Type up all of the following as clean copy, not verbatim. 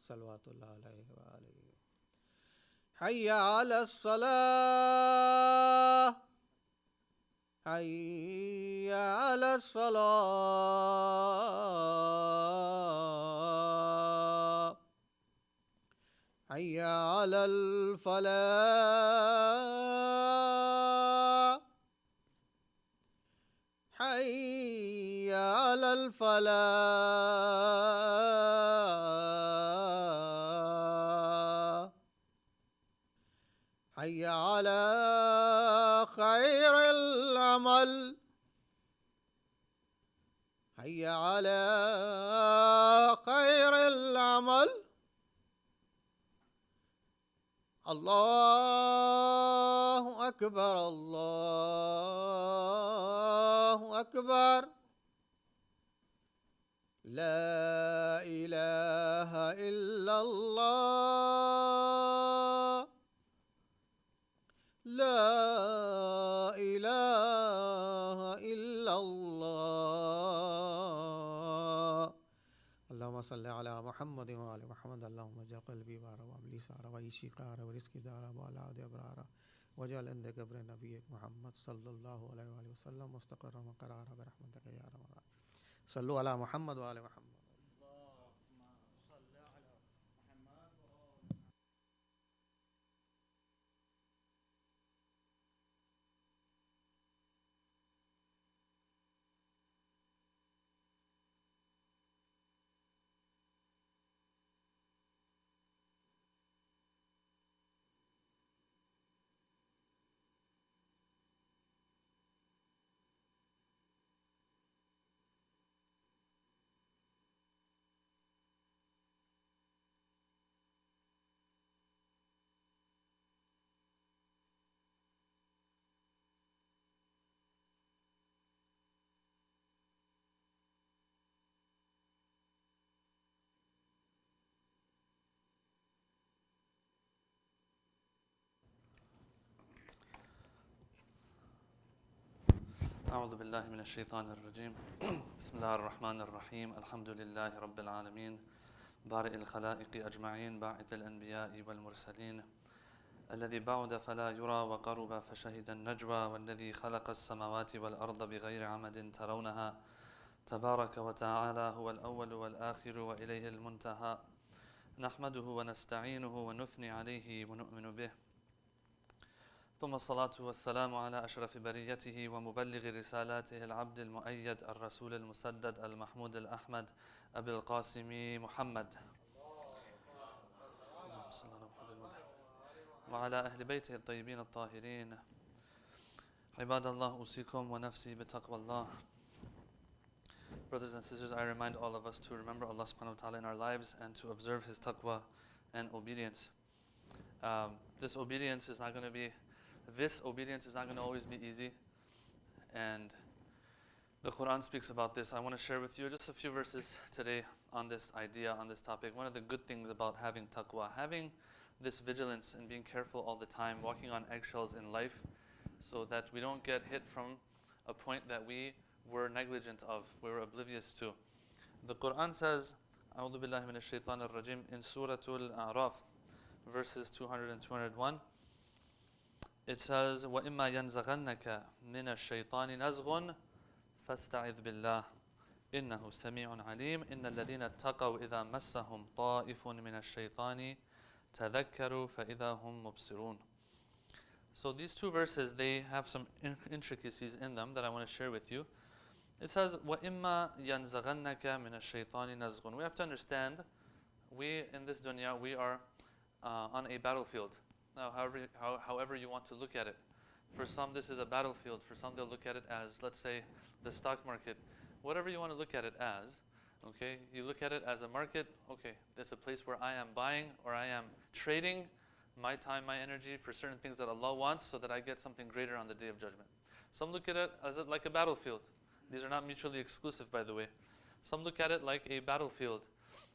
Salawatullah alayhi wa alayhi. Hayya ala salah. Hayya ala salah. Hayya ala al-falah. Hayya ala al-falah. Hayya ala khair al-amal. Hayya ala khair al-amal. Allahu Akbar, Allahu Akbar. La ilaha illallah. La ilaha illallah. Allahumma salli ala Muhammad wa ala Muhammad. Allahumma ja'al qalbi wara wa abli sara wa ishi qara wa rizqi dara wa ala adi abrara wa ja'al inda qabri nabiyyik Muhammad sallallahu alayhi wa sallam mustaqarran wa qarara bi rahmatika ya rabbal alamin. Sallu ala Muhammad wa ala Muhammad. أعوذ بالله من الشيطان الرجيم. بسم الله الرحمن الرحيم. الحمد لله رب العالمين بارئ الخلائق أجمعين باعث الأنبياء والمرسلين الذي بعد فلا يرى وقرب فشهد النجوى والذي خلق السماوات والأرض بغير عمد ترونها تبارك وتعالى هو الأول والآخر وإليه المنتهى نحمده ونستعينه ونثني عليه ونؤمن به ثم الصلاة والسلام على أشرف بريته ومبلغ رسالاته العبد المؤيد الرسول المسدد المحمود الأحمد أبي القاسم محمد وعلى أهل بيته الطيبين الطاهرين. عباد الله أوصيكم ونفسي بتقوى الله. Brothers and sisters, I remind all of us to remember Allah subhanahu wa ta'ala in our lives and to observe His taqwa and obedience. This obedience is not going to always be easy, and the Quran speaks about this. I want to share with you just a few verses today on this idea, on this topic. One of the good things about having taqwa, having this vigilance and being careful all the time, walking on eggshells in life so that we don't get hit from a point that we were negligent of, we were oblivious to. The Quran says, أعوذ بالله من الشيطان الرجيم, in Surah Al-A'raf, verses 200 and 201, it says, وَإِمَّا يَنْزَغَنَّكَ مِنَ الشَّيْطَانِ نَزْغٌ فَاسْتَعِذْ بِاللَّهِ إِنَّهُ سَمِيعٌ عَلِيمٌ إِنَّ الَّذِينَ اتَّقَوْا إِذَا مَسَّهُمْ طَائِفٌ مِنَ الشَّيْطَانِ تَذَكَّرُوا فَإِذَا هُمْ مُبْصِرُونَ. So these two verses, they have some intricacies in them that I want to share with you. It says, وَإِمَّا يَنْزَغَنَّكَ مِنَ الشَّيْطَانِ نَزْغٌ. We have to understand, we in this dunya, we are on a battlefield. Now, however you want to look at it. For some, this is a battlefield. For some, they'll look at it as, let's say, the stock market. Whatever you want to look at it as, okay? You look at it as a market, okay, that's a place where I am buying or I am trading my time, my energy for certain things that Allah wants so that I get something greater on the Day of Judgment. Some look at it as like a battlefield. These are not mutually exclusive, by the way. Some look at it like a battlefield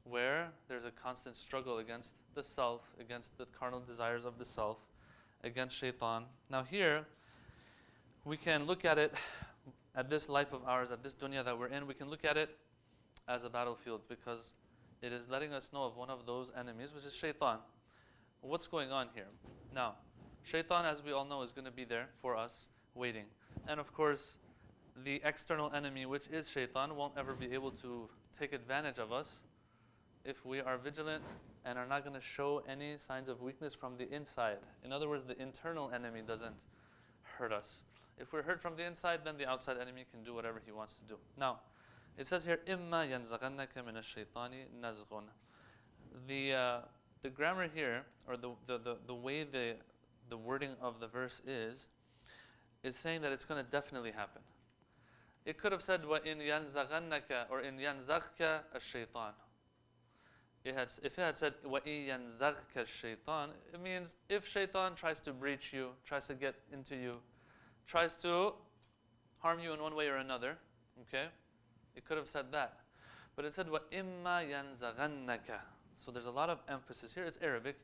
where there's a constant struggle against the self, against the carnal desires of the self, against shaitan. Now here, we can look at it, at this life of ours, at this dunya that we're in, we can look at it as a battlefield because it is letting us know of one of those enemies, which is shaitan. What's going on here? Now, shaitan, as we all know, is going to be there for us, waiting. And of course, the external enemy, which is shaitan, won't ever be able to take advantage of us if we are vigilant and are not going to show any signs of weakness from the inside. In other words, the internal enemy doesn't hurt us. If we're hurt from the inside, then the outside enemy can do whatever he wants to do. Now, it says here, إِمَّا يَنْزَغَنَّكَ مِنَ الشَّيْطَانِ نَزْغٌ. The grammar here, or the way the wording of the verse is saying that it's going to definitely happen. It could have said, وَإِنْ يَنْزَغَنَّكَ or إِنْ يَنْزَغْكَ الشَّيْطَانِ. If it had said, وَإِنْ يَنْزَغْكَ الشَّيْطَانِ, it means if shaitan tries to breach you, tries to get into you, tries to harm you in one way or another, okay? It could have said that. But it said, وَإِمَّا يَنْزَغَنَّكَ. So there's a lot of emphasis here. It's Arabic.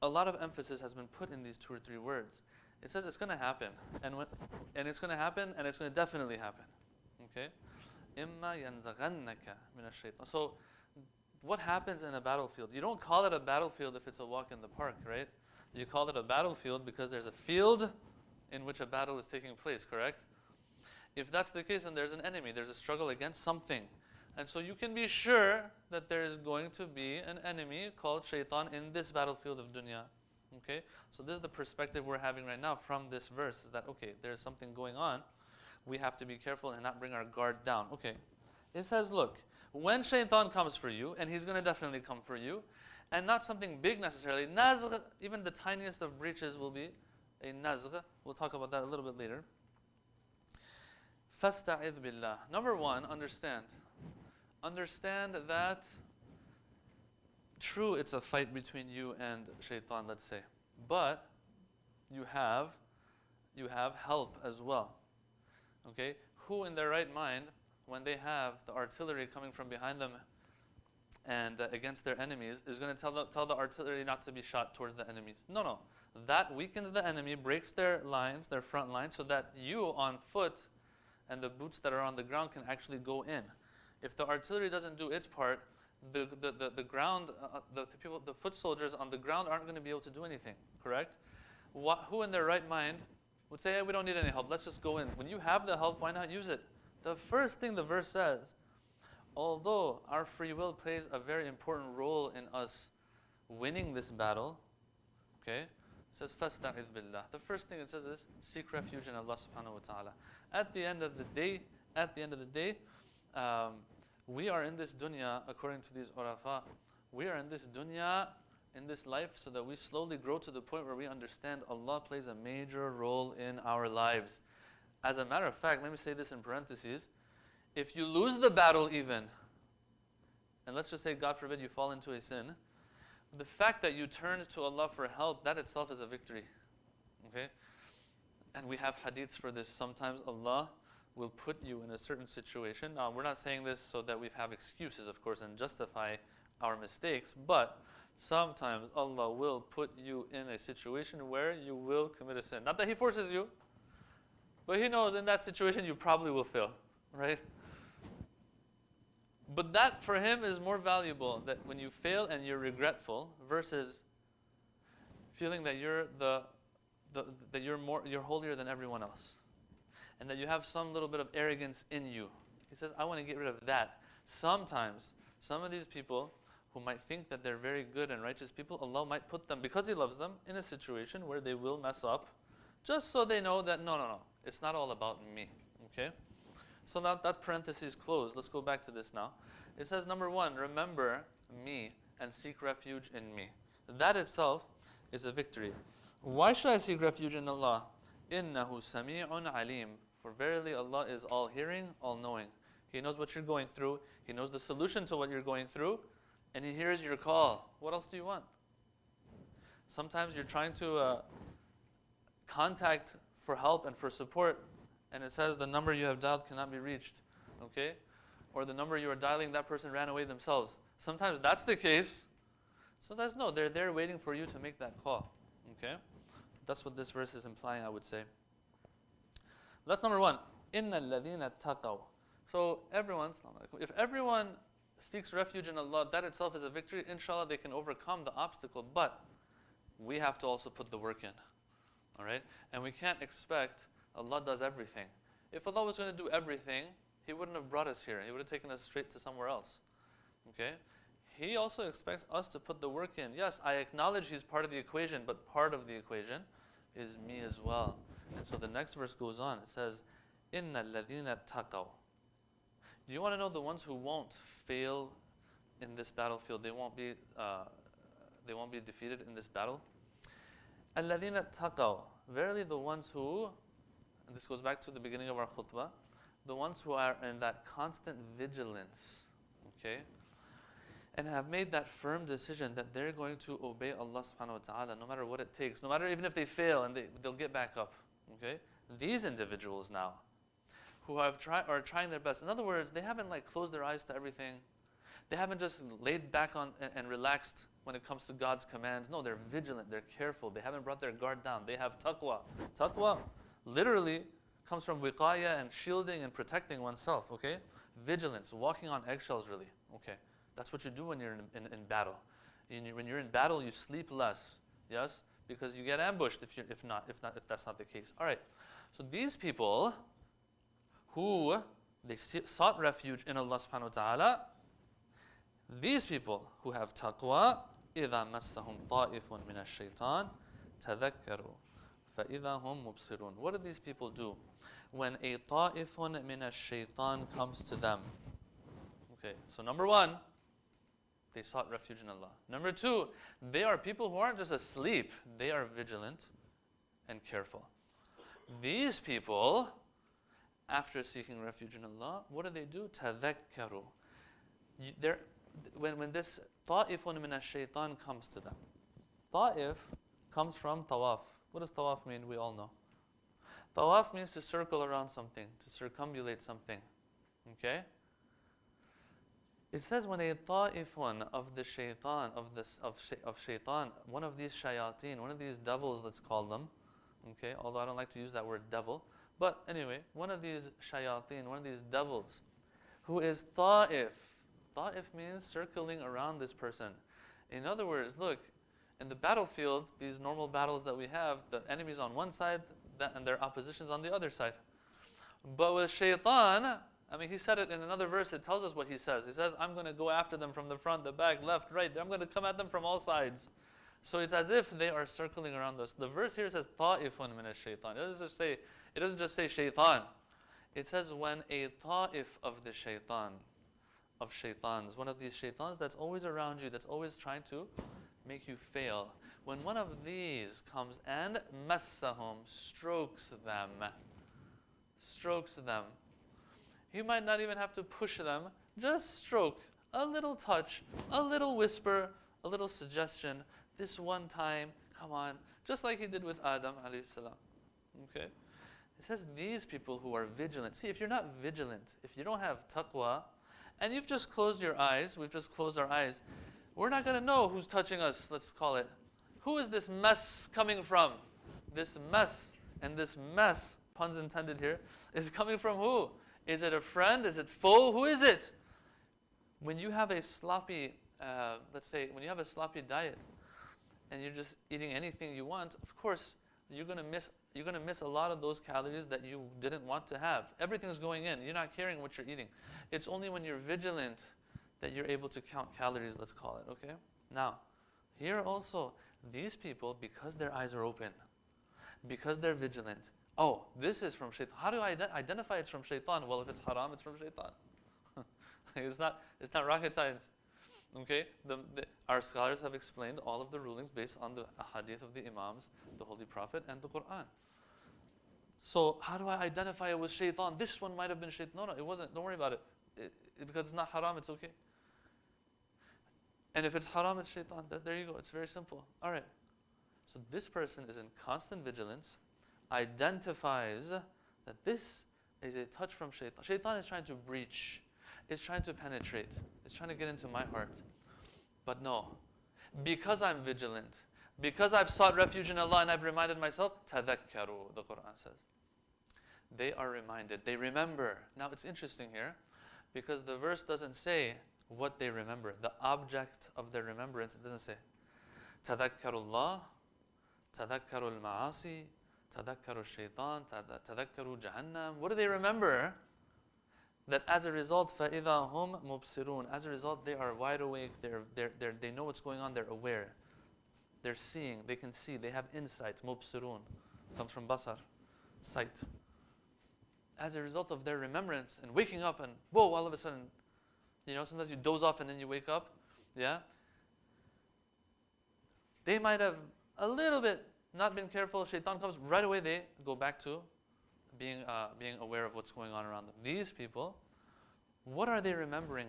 A lot of emphasis has been put in these 2 or 3 words. It says it's going to happen. And it's going to happen, and it's going to definitely happen. Okay? إِمَّا يَنْزَغَنَّكَ مِنَ الشَّيْطَانِ. So what happens in a battlefield? You don't call it a battlefield if it's a walk in the park, right? You call it a battlefield because there's a field in which a battle is taking place, correct? If that's the case, then there's an enemy. There's a struggle against something. And so you can be sure that there is going to be an enemy called shaitan in this battlefield of dunya. Okay? So this is the perspective we're having right now from this verse, is that, okay, there's something going on. We have to be careful and not bring our guard down. Okay. It says, look, when shaitan comes for you, and he's going to definitely come for you, and not something big necessarily, nazgh, even the tiniest of breaches will be a nazgh. We'll talk about that a little bit later. فَاسْتَعِذْ بِاللَّهِ. Number 1, understand. Understand that, true, it's a fight between you and shaitan, let's say. But you have help as well. Okay? Who in their right mind, when they have the artillery coming from behind them and against their enemies, is going to tell the artillery not to be shot towards the enemies? No. That weakens the enemy, breaks their lines, their front lines, so that you on foot and the boots that are on the ground can actually go in. If the artillery doesn't do its part, the ground, the foot soldiers on the ground aren't going to be able to do anything. Correct? Who in their right mind would say, hey, we don't need any help, let's just go in? When you have the help, why not use it? The first thing the verse says, although our free will plays a very important role in us winning this battle, okay? It says, فَاسْتَعِذْ بِاللَّهِ. The first thing it says is, seek refuge in Allah subhanahu wa ta'ala. At the end of the day, we are in this dunya, according to these urafa, we are in this dunya, in this life, so that we slowly grow to the point where we understand Allah plays a major role in our lives. As a matter of fact, let me say this in parentheses, if you lose the battle even, and let's just say, God forbid, you fall into a sin, the fact that you turned to Allah for help, that itself is a victory. Okay? And we have hadiths for this. Sometimes Allah will put you in a certain situation. Now, we're not saying this so that we have excuses, of course, and justify our mistakes, but sometimes Allah will put you in a situation where you will commit a sin. Not that He forces you, but He knows in that situation you probably will fail, right? But that for Him is more valuable, that when you fail and you're regretful, versus feeling that you're you're holier than everyone else, and that you have some little bit of arrogance in you. He says, I want to get rid of that. Sometimes, some of these people who might think that they're very good and righteous people, Allah might put them, because He loves them, in a situation where they will mess up, just so they know that no, it's not all about me. Okay? So now that parenthesis closed. Let's go back to this now. It says, number 1, remember me and seek refuge in me. That itself is a victory. Why should I seek refuge in Allah? إِنَّهُ سَمِيعٌ عَلِيمٌ. For verily Allah is all hearing, all knowing. He knows what you're going through. He knows the solution to what you're going through. And He hears your call. What else do you want? Sometimes you're trying to contact for help and for support, and it says the number you have dialed cannot be reached. Okay? Or the number you are dialing, that person ran away themselves. Sometimes that's the case. Sometimes no, they're there waiting for you to make that call. Okay? That's what this verse is implying, I would say. That's number 1. إِنَّ الَّذِينَ اتَّقَوْا. So if everyone seeks refuge in Allah, that itself is a victory. Inshallah, they can overcome the obstacle, but we have to also put the work in. All right? And we can't expect Allah does everything. If Allah was going to do everything, He wouldn't have brought us here. He would have taken us straight to somewhere else. Okay? He also expects us to put the work in. Yes, I acknowledge He's part of the equation, but part of the equation is me as well. And so the next verse goes on. It says, إِنَّ الَّذِينَ اتَّقَوْا. Do you want to know the ones who won't fail in this battlefield? They won't be defeated in this battle. الَّذِينَ اتَّقَوْا. Verily the ones who, and this goes back to the beginning of our khutbah, the ones who are in that constant vigilance, okay, and have made that firm decision that they're going to obey Allah subhanahu wa ta'ala no matter what it takes, no matter even if they fail, and they'll get back up, okay? These individuals now, who are trying their best. In other words, they haven't like closed their eyes to everything. They haven't just laid back on and relaxed when it comes to God's commands. No, they're vigilant, they're careful, they haven't brought their guard down. They have taqwa. Taqwa literally comes from wiqaya and shielding and protecting oneself, okay? Vigilance, walking on eggshells really, okay? That's what you do when you're in battle. When you're in battle, you sleep less, yes? Because you get ambushed if that's not the case. All right, so these people who they sought refuge in Allah subhanahu wa ta'ala, these people who have taqwa, إِذَا مَسَّهُمْ طَائِفٌ مِنَ الشَّيْطَانِ تَذَكَّرُوا فَإِذَا هُمْ مُبْصِرُونَ. What do these people do when a طَائِفٌ مِنَ الشَّيْطَانِ comes to them? Okay, so number one, they sought refuge in Allah. Number two, they are people who aren't just asleep, they are vigilant and careful. These people, after seeking refuge in Allah, what do? تَذَكَّرُوا. When this طَائِفٌ مِنَ الشَّيْطَانِ comes to them. Ta'if comes from tawaf. What does tawaf mean? We all know. Tawaf means to circle around something, to circumambulate something. Okay? It says when a ta'ifun of the shaitan, of shaitan, one of these shayateen, one of these devils, let's call them, okay, although I don't like to use that word devil, but anyway, one of these shayateen, one of these devils, who is ta'if. Ta'if means circling around this person. In other words, look, in the battlefield, these normal battles that we have, the enemy's on one side and their opposition's on the other side. But with shaitan, I mean, he said it in another verse. It tells us what he says. He says, I'm going to go after them from the front, the back, left, right. I'm going to come at them from all sides. So it's as if they are circling around us. The verse here says, ta'ifun min ash-shaytan. It doesn't just say shaitan. It says when a ta'if of the shaitan, of shaitans, one of these shaitans that's always around you, that's always trying to make you fail. When one of these comes and massahum, strokes them. You might not even have to push them, just stroke, a little touch, a little whisper, a little suggestion, this one time, come on, just like he did with Adam alayhi salam. Okay? It says these people who are vigilant. See, if you're not vigilant, if you don't have taqwa, and you've just closed your eyes, we've just closed our eyes, we're not going to know who's touching us, let's call it. Who is this mess coming from? This mess, and this mess, puns intended here, is coming from who? Is it a friend? Is it foe? Who is it? When you have a sloppy, let's say, when you have a sloppy diet, and you're just eating anything you want, of course, you're gonna miss a lot of those calories that you didn't want to have. Everything's going in. You're not caring what you're eating. It's only when you're vigilant that you're able to count calories, let's call it, okay? Now, here also, these people, because their eyes are open, because they're vigilant, oh, this is from shaitan. How do I identify it's from shaitan? Well, if it's haram, it's from shaitan. It's not rocket science. Okay? Our scholars have explained all of the rulings based on the hadith of the Imams, the Holy Prophet, and the Quran. So how do I identify it with shaitan? This one might have been shaitan. No, it wasn't. Don't worry about it. Because it's not haram, it's okay. And if it's haram, it's shaitan. There you go. It's very simple. All right. So this person is in constant vigilance, identifies that this is a touch from shaitan. Shaitan is trying to breach. It's trying to penetrate. It's trying to get into my heart. But no. Because I'm vigilant, because I've sought refuge in Allah and I've reminded myself, تَذَكَّرُوا, the Quran says. They are reminded. They remember. Now it's interesting here, because the verse doesn't say what they remember, the object of their remembrance. It doesn't say تذكروا الله, تذكروا المعاصي, تذكروا الشيطان, تذكروا جهنم. What do they remember? That as a result, فَإِذَا هُمْ مُبْصِرُونَ. As a result, they are wide awake. They know what's going on. They're aware. They're seeing. They can see. They have insight. مُبْصِرُون comes from basar, sight. As a result of their remembrance and waking up and whoa, all of a sudden, sometimes you doze off and then you wake up. Yeah. They might have a little bit not been careful. Shaitan comes right away. They go back to being aware of what's going on around them. These people, what are they remembering?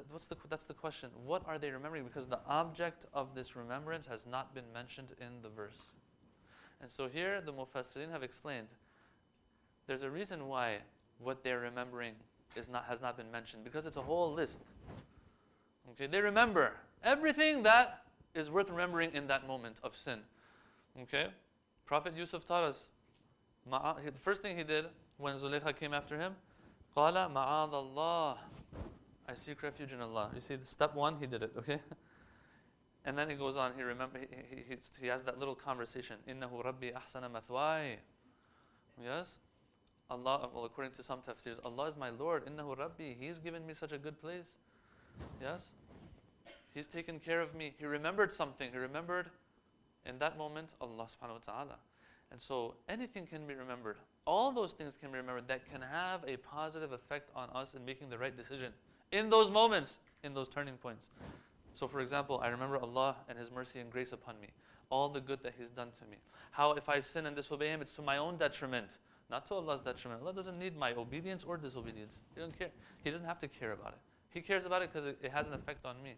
That's the question. What are they remembering? Because the object of this remembrance has not been mentioned in the verse. And so here the Mufassirin have explained there's a reason why what they're remembering has not been mentioned, because it's a whole list. Okay, they remember everything that is worth remembering in that moment of sin. Okay, Prophet Yusuf taught us. The first thing he did when Zulaykha came after him, قَالَ مَعَاذَ اللَّهِ, I seek refuge in Allah. You see, step one, he did it, okay? And then he goes on, he has that little conversation, إِنَّهُ رَبِّي أَحْسَنَ مَثْوَاي. Yes? Allah, well, according to some tafsirs, Allah is my Lord, إِنَّهُ رَبِّي, He's given me such a good place. Yes? He's taken care of me. He remembered something. He remembered, in that moment, Allah subhanahu wa ta'ala. And so anything can be remembered. All those things can be remembered that can have a positive effect on us in making the right decision in those moments, in those turning points. So for example, I remember Allah and His mercy and grace upon me, all the good that He's done to me. How if I sin and disobey Him, it's to my own detriment, not to Allah's detriment. Allah doesn't need my obedience or disobedience. He doesn't care. He doesn't have to care about it. He cares about it because it has an effect on me.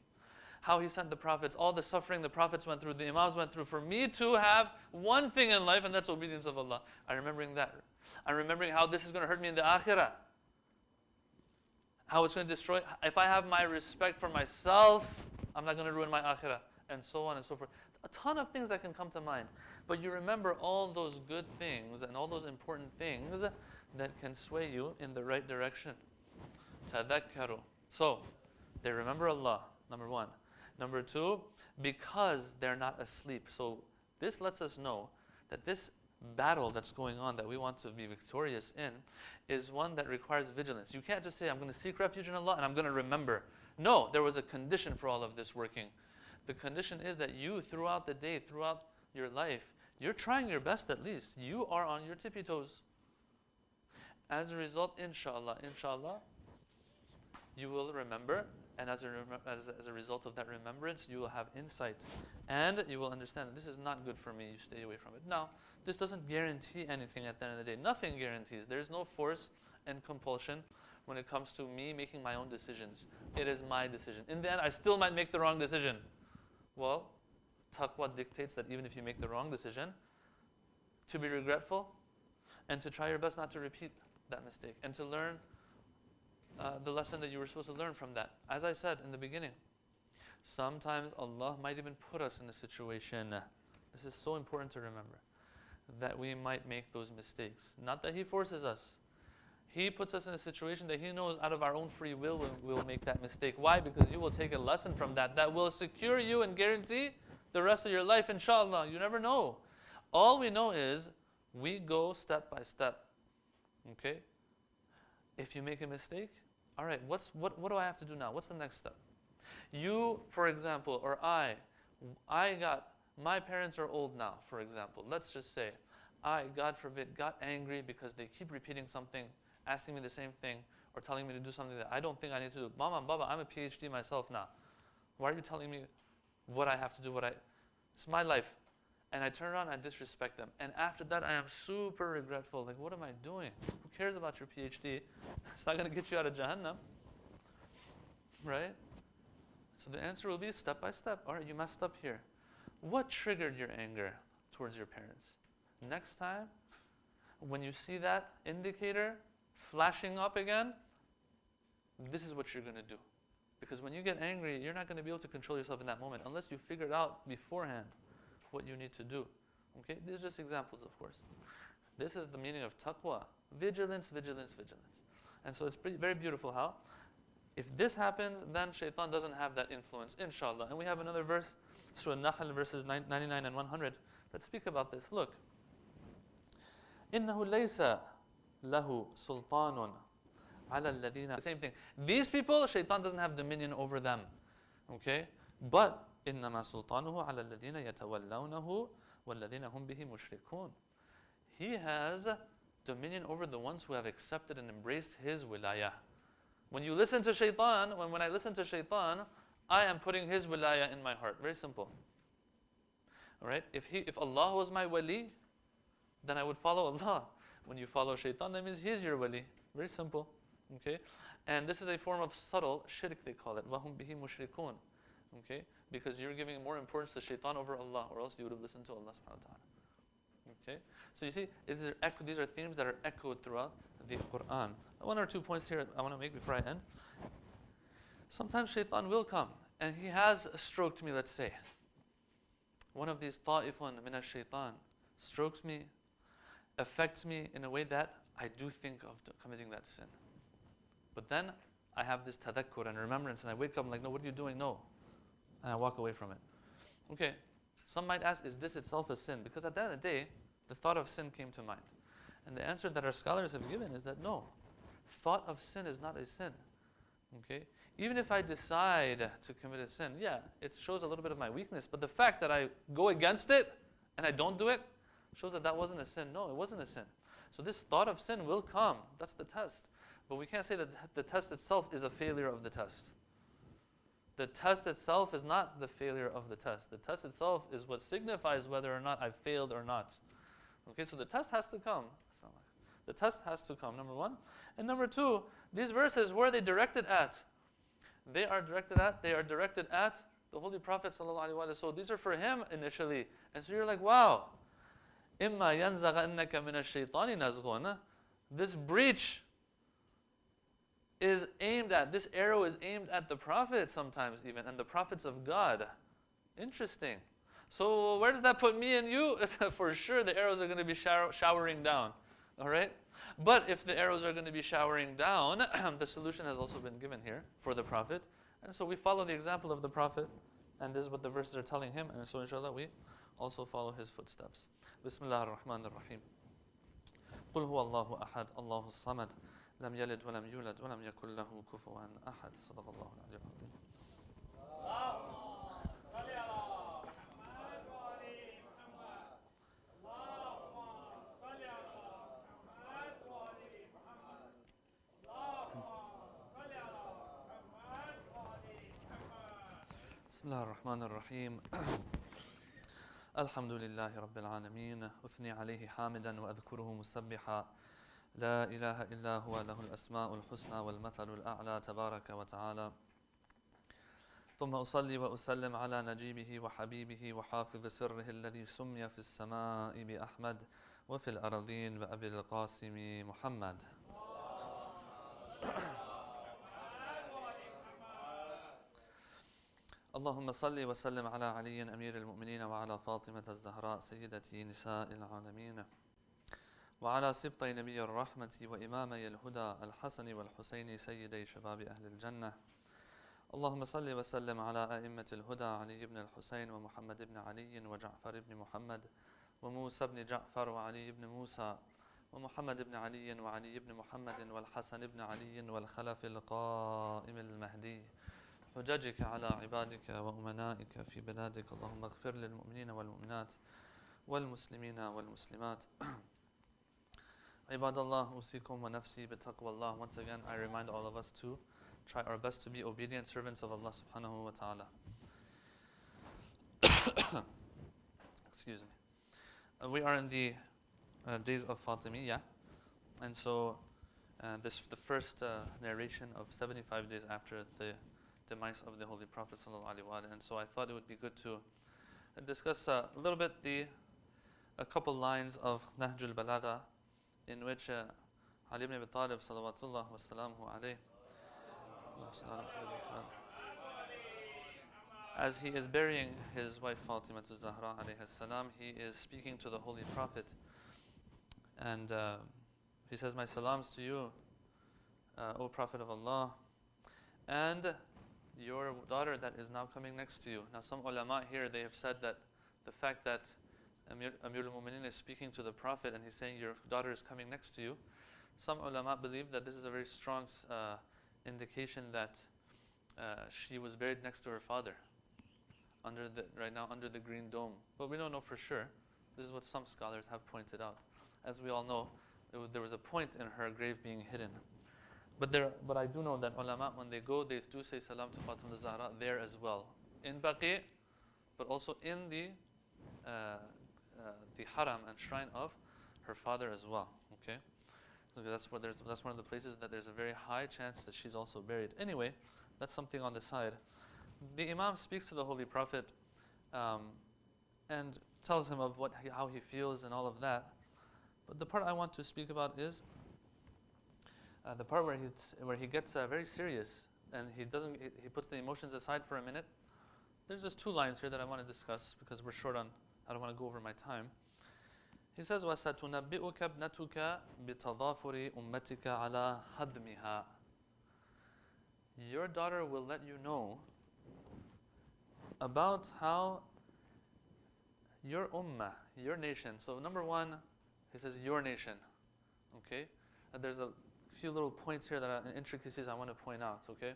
How He sent the prophets, all the suffering the prophets went through, the imams went through, for me to have one thing in life, and that's obedience of Allah. I'm remembering that. I'm remembering how this is going to hurt me in the akhirah. How it's going to destroy. If I have my respect for myself, I'm not going to ruin my akhirah, and so on and so forth. A ton of things that can come to mind. But you remember all those good things and all those important things that can sway you in the right direction. Tadakkaru. So, they remember Allah, number one. Number two, because they're not asleep. So this lets us know that this battle that's going on, that we want to be victorious in, is one that requires vigilance. You can't just say, I'm going to seek refuge in Allah and I'm going to remember. No, there was a condition for all of this working. The condition is that you, throughout the day, throughout your life, you're trying your best at least. You are on your tippy toes. As a result, inshallah, you will remember. And as a result of that remembrance, you will have insight. And you will understand that this is not good for me, you stay away from it. Now, this doesn't guarantee anything at the end of the day. Nothing guarantees. There's no force and compulsion when it comes to me making my own decisions. It is my decision. In the end, I still might make the wrong decision. Well, taqwa dictates that even if you make the wrong decision, to be regretful and to try your best not to repeat that mistake and to learn the lesson that you were supposed to learn from that. As I said in the beginning, sometimes Allah might even put us in a situation, this is so important to remember, that we might make those mistakes. Not that He forces us. He puts us in a situation that He knows out of our own free will we'll make that mistake. Why? Because you will take a lesson from that that will secure you and guarantee the rest of your life, inshallah. You never know. All we know is we go step by step. Okay? If you make a mistake, all right, what do I have to do now? What's the next step? You, for example, or my parents are old now, for example. Let's just say, God forbid, got angry because they keep repeating something, asking me the same thing, or telling me to do something that I don't think I need to do. Mama, Baba, I'm a PhD myself now. Why are you telling me what I have to do? It's my life. And I turn around and I disrespect them. And after that, I am super regretful. Like, what am I doing? Who cares about your PhD? It's not going to get you out of Jahannam. Right? So the answer will be step by step. All right, you messed up here. What triggered your anger towards your parents? Next time, when you see that indicator flashing up again, this is what you're going to do. Because when you get angry, you're not going to be able to control yourself in that moment unless you figure it out beforehand what you need to do. Okay? These are just examples, of course. This is the meaning of taqwa. Vigilance, vigilance, vigilance. And so it's very beautiful how If this happens, then shaitan doesn't have that influence, inshallah. And we have another verse, Surah Nahl, verses 99 and 100, that speak about this. Look. إِنَّهُ لَيْسَ لَهُ سُلْطَانٌ عَلَى الَّذِينَ. Same thing. These people, shaitan doesn't have dominion over them. Okay? But إِنَّمَا سُلْطَانُهُ عَلَى الَّذِينَ يَتَوَلَّوْنَهُ وَالَّذِينَ هُمْ بِهِ مُشْرِكُونَ. He has dominion over the ones who have accepted and embraced his wilayah. When you listen to shaitan, when I listen to shaitan, I am putting his wilayah in my heart. Very simple. Alright? If Allah was my wali, then I would follow Allah. When you follow shaitan, that means he's your wali. Very simple. Okay? And this is a form of subtle shirk, they call it. وَهُمْ بِهِ مُشْرِكُونَ. Okay? Because you're giving more importance to shaitan over Allah, or else you would have listened to Allah subhanahu wa ta'ala. Okay? So you see, these are themes that are echoed throughout the Quran. One or 2 points here I want to make before I end. Sometimes shaitan will come, and he has stroked me, let's say. One of these ta'ifun min ash-shaitan strokes me, affects me in a way that I do think of committing that sin. But then I have this tadakkur and remembrance, and I wake up, I'm like, no, what are you doing? No. And I walk away from it. Okay, some might ask, is this itself a sin? Because at the end of the day, the thought of sin came to mind. And the answer that our scholars have given is that no, thought of sin is not a sin. Okay? Even if I decide to commit a sin, yeah, it shows a little bit of my weakness, but the fact that I go against it and I don't do it shows that that wasn't a sin. No, it wasn't a sin. So this thought of sin will come. That's the test. But we can't say that the test itself is a failure of the test. The test itself is not the failure of the test. The test itself is what signifies whether or not I failed or not. Okay, so the test has to come. The test has to come, number one. And number two, these verses, where are they directed at? They are directed at the Holy Prophet ﷺ. So these are for him initially. And so you're like, wow. إِمَّا يَنْزَغَنَّكَ مِنَ الشَّيْطَانِ نَزْغٌ. This breach is aimed at, this arrow is aimed at the Prophet sometimes even, and the Prophets of God. Interesting. So where does that put me and you? For sure the arrows are going to be showering down. Alright? But if the arrows are going to be showering down, the solution has also been given here for the Prophet. And so we follow the example of the Prophet, and this is what the verses are telling him, and so inshallah we also follow his footsteps. Bismillah ar-Rahman ar-Rahim. قُلْ هُوَ اللَّهُ أَحَدٌ اللَّهُ الصَّمَدُ لَمْ يَلِدْ وَلَمْ يُولَدْ وَلَمْ يَكُنْ لَهُ كُفُوًا أَحَدٌ صدق الله العلي العظيم. بسم الله الرحمن الرحيم. الحمد لله رب العالمين أثني عليه حامدا وأذكره مسبحا لا إله إلا هو له الأسماء الحسنى والمثل الأعلى تبارك وتعالى ثم أصلي وأسلم على نجيبه وحبيبه وحافظ سره الذي سمي في السماء بأحمد وفي الأرضين بأبي القاسم محمد. اللهم صل وسلم على علي أمير المؤمنين وعلى فاطمة الزهراء سيدة نساء العالمين وعلى سبطي نبي الرحمة وإمامي الهدى الحسن والحسين سيدي شباب أهل الجنة. اللهم صل وسلم على أئمة الهدى علي بن الحسين ومحمد بن علي وجعفر بن محمد وموسى بن جعفر وعلي بن موسى ومحمد بن علي وعلي بن محمد والحسن بن علي والخلف القائم المهدي حججك على عبادك وأمنائك في بلادك. اللهم اغفر للمؤمنين والمؤمنات والمسلمين والمسلمات. Ibadallah, usikum wa nafsi bitaqwa Allah. Once again, I remind all of us to try our best to be obedient servants of Allah subhanahu wa ta'ala. Excuse me. We are in the days of Fatimiyya, and so this the first narration of 75 days after the demise of the Holy Prophet sallallahu alaihi wasallam. And so I thought it would be good to discuss a little bit a couple lines of Nahjul Balagha, in which Ali ibn Abi Talib salawatullah wa salamuhu alayhi, as he is burying his wife Fatima Zahra alayhi salam, he is speaking to the Holy Prophet, and he says, "My salams to you, O Prophet of Allah, and your daughter that is now coming next to you. Now some ulama here, they have said that the fact that Amir al-Mu'minin is speaking to the Prophet and he's saying your daughter is coming next to you, some ulama believe that this is a very strong indication that she was buried next to her father, right now under the green dome. But we don't know for sure. This is what some scholars have pointed out. As we all know, there was a point in her grave being hidden. But I do know that ulama, when they go, they do say salam to Fatima Zahra there as well, in Baqi, but also in the haram and shrine of her father as well. Okay, so that's one of the places that there's a very high chance that she's also buried. Anyway, that's something on the side. The Imam speaks to the Holy Prophet and tells him of how he feels and all of that. But the part I want to speak about is the part where he gets very serious and he puts the emotions aside for a minute. There's just 2 lines here that I want to discuss because we're short on. I don't want to go over my time. He says, وَسَتُنَبِّئُكَ ابْنَتُكَ بِتَضَافُرِ أُمَّتِكَ عَلَى هَدْمِهَا. Your daughter will let you know about how your ummah, your nation. So number 1, he says your nation. Okay? And there's a few little points here intricacies I want to point out. Okay?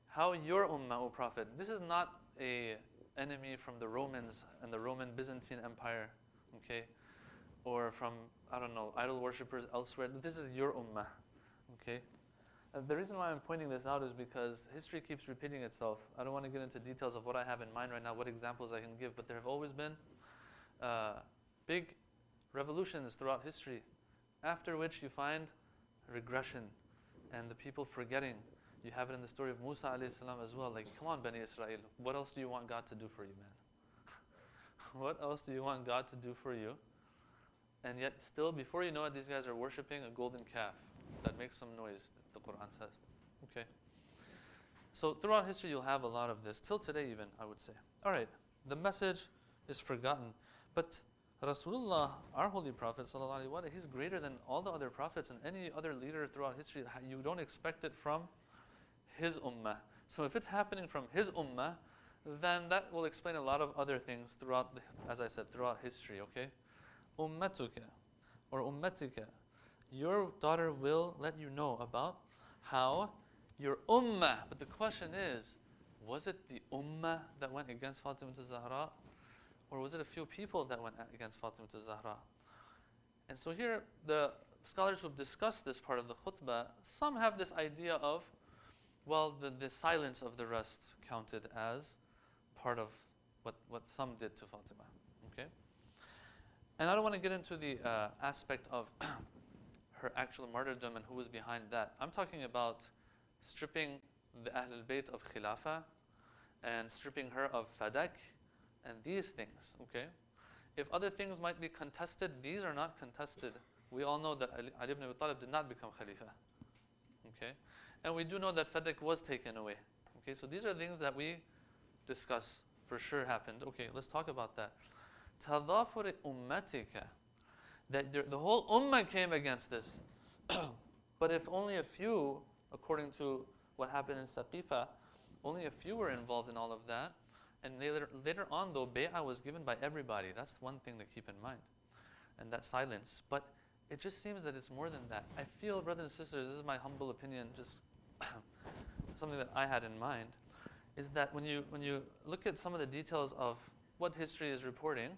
How your ummah, O Prophet. This is not a enemy from the Romans and the Roman Byzantine Empire. Okay? Or from, I don't know, idol worshippers elsewhere. This is your ummah. Okay? The reason why I'm pointing this out is because history keeps repeating itself. I don't want to get into details of what I have in mind right now, what examples I can give, but there have always been big revolutions throughout history, after which you find regression and the people forgetting. You have it in the story of Musa alayhi salam as well. Like, come on, Bani Israel, what else do you want God to do for you, man? What else do you want God to do for you? And yet still, before you know it, these guys are worshipping a golden calf that makes some noise, the Quran says. Okay. So throughout history, you'll have a lot of this. Till today even, I would say. All right. The message is forgotten. But Rasulullah, our Holy Prophet, sallallahu alaihi wasallam, he's greater than all the other prophets and any other leader throughout history. You don't expect it from his ummah. So if it's happening from his ummah, then that will explain a lot of other things throughout, as I said, throughout history, okay? Ummatuka, or ummatika, your daughter will let you know about how your ummah. But the question is, was it the ummah that went against Fatima Zahra? Or was it a few people that went against Fatima Zahra? And so here, the scholars who have discussed this part of the khutbah, some have this idea of, well, the silence of the rest counted as part of what some did to Fatima. Okay? And I don't want to get into the aspect of her actual martyrdom and who was behind that. I'm talking about stripping the Ahlul Bayt of Khilafah and stripping her of Fadak and these things, okay? If other things might be contested, these are not contested. We all know that Ali ibn Abi Talib did not become Khalifa, okay? And we do know that Fadak was taken away, okay? So these are things that we discuss for sure happened. Okay, let's talk about that. Tadafuri ummatika, that the whole ummah came against this. But if only a few, according to what happened in Saqifa, only a few were involved in all of that. And later on, though, bay'ah was given by everybody. That's one thing to keep in mind. And that silence. But it just seems that it's more than that. I feel, brothers and sisters, this is my humble opinion, just something that I had in mind, is that when you look at some of the details of what history is reporting,